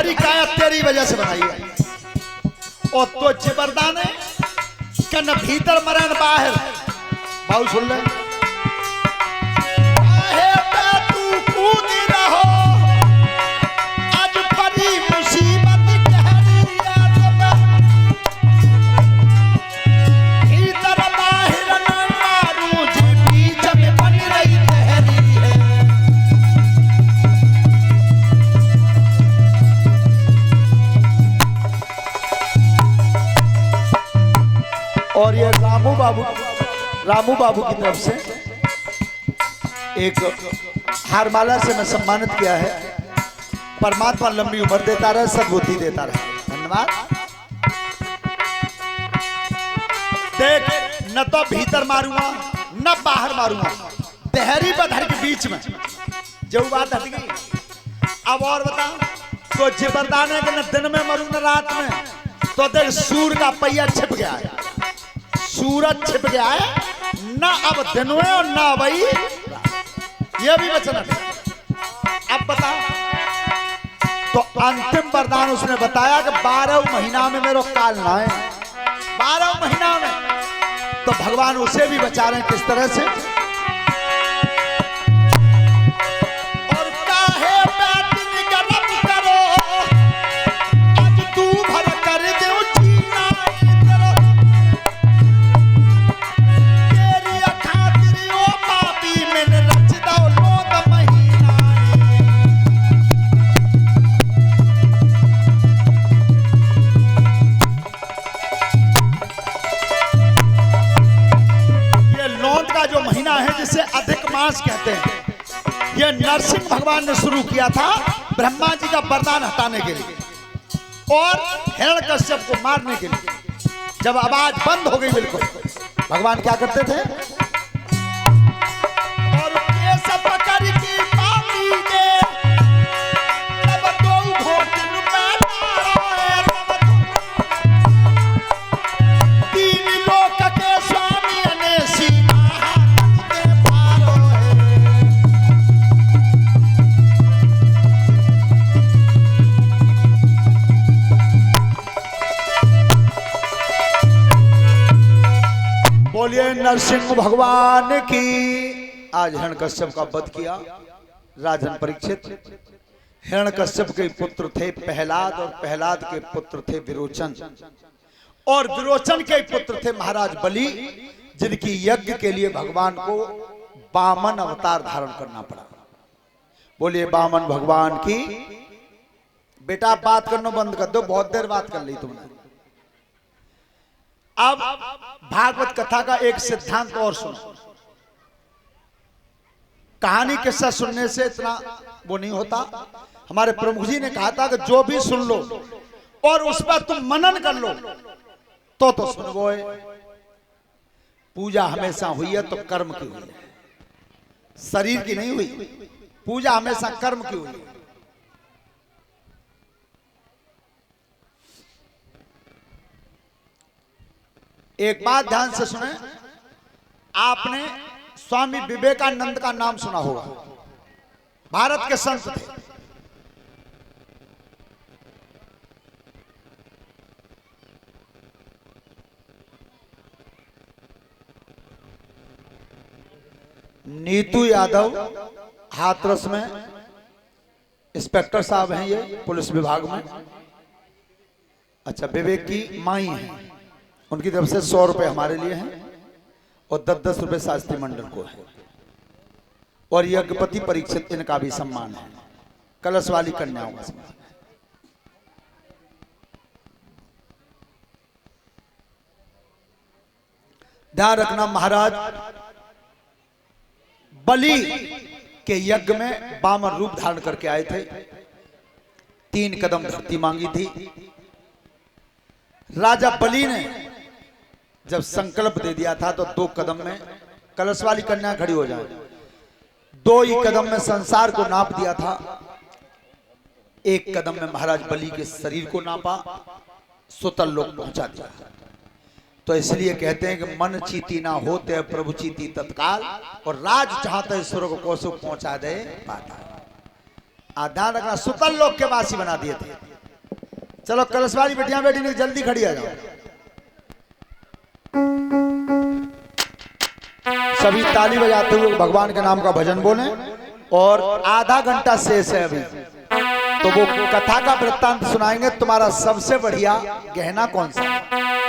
तुम्हारी काया तेरी वजह से बनाई है। और तो जबरदान है कि न भीतर मरे न बाहर। भाव सुन ले, तू कूद रहो आज परी मुसीबत गहरी भीतर बाहर न मारू जी बीच में बन रही तहरी है। और ये रामू बाबू की तरफ से एक हारमाला से मैं सम्मानित किया है। परमात्मा लंबी उम्र देता रहे, सद्बुद्धि देता रहे। धन्यवाद। देख, न तो भीतर मारूंगा न बाहर मारूंगा, दहरी बधर के बीच में जो बात हट गई। अब और बता, तो जबरदान है कि न दिन में मरू न रात में। तो देख, सूर्य का पहिया छिप गया है, सूरज छिप गया है, ना अब दिन में और ना भाई ये भी वचन है। अब बता, तो अंतिम वरदान उसने बताया कि 12 महीना में मेरा काल ना है। 12 महीना में तो भगवान उसे भी बचा रहे हैं किस तरह से। और काहे बैठन गरब करो आज तू भर कर दे जीना तेरी खातिर ओ पापी मैंने रच दो लोग महीना। ये लौंद का जो महीना है जिसे अधिक मास कहते हैं, ये नरसिंह भगवान ने शुरू किया था ब्रह्मा जी का वरदान हटाने के लिए और हिरण्यकश्यप को मारने के लिए। जब आवाज बंद हो गई बिल्कुल, भगवान क्या करते थे, और ये सब पकड़ के पापी ने तब दो घोटन बैठा तीन लोक के स्वामी ने सीधा हाथ के पारो है। बोलिए नरसिंह भगवान की। आज हिरण्यकश्यप का वध किया राजन परीक्षित। हिरण्यकश्यप के पुत्र थे प्रहलाद और प्रहलाद के पुत्र थे विरोचन और विरोचन के पुत्र थे महाराज बलि, जिनकी यज्ञ के लिए भगवान को वामन अवतार धारण करना पड़ा। बोलिए वामन भगवान की। बेटा बात करना बंद कर दो, बहुत देर बात कर ली तुमने। अब भागवत कथा का एक सिद्धांत और सुनो। कहानी किस्सा सुनने से इतना वो नहीं होता। हमारे प्रमुख जी ने कहा था कि जो भी सुन लो और उस पर तुम मनन कर लो तो सुनबो है। पूजा हमेशा हुई है तो कर्म की हुई है, शरीर की नहीं हुई। पूजा हमेशा कर्म की हुई है। एक बात ध्यान से सुने, आपने स्वामी विवेकानंद का नाम सुना होगा, भारत के संत थे। नीतू यादव हाथरस में इंस्पेक्टर साहब हैं, ये पुलिस विभाग में। अच्छा, विवेक की माई है, उनकी तरफ से 100 रुपए हमारे लिए हैं और 10-10 रुपए शास्त्री मंडल को है। और यज्ञपति परीक्षित इनका भी सम्मान है, कलश वाली कन्याओं का सम्मान है। ध्यान रखना, महाराज बलि के यज्ञ में वामन रूप धारण करके आए थे। 3 कदम धरती मांगी थी। राजा बलि ने जब संकल्प दे दिया था तो 2 कदम में कलश वाली कन्या खड़ी हो जाए। 2 ही कदम में संसार को नाप दिया था। 1 कदम में महाराज बलि के शरीर को नापा, सुतल लोक पहुंचा दिया। तो इसलिए कहते हैं कि मन चीती ना होते प्रभु चीती तत्काल, और राज चाहते स्वर्ग को पहुंचा दे पाता। ध्यान रखना, सुतल लोक के वासी बना दिए थे। चलो कलशवाली बेटियां बेटी नहीं, जल्दी खड़ी आ जाओ। सभी ताली बजाते हुए भगवान के नाम का भजन बोले। और आधा घंटा शेष है अभी, तो वो कथा का वृत्तांत सुनाएंगे। तुम्हारा सबसे बढ़िया गहना कौन सा है?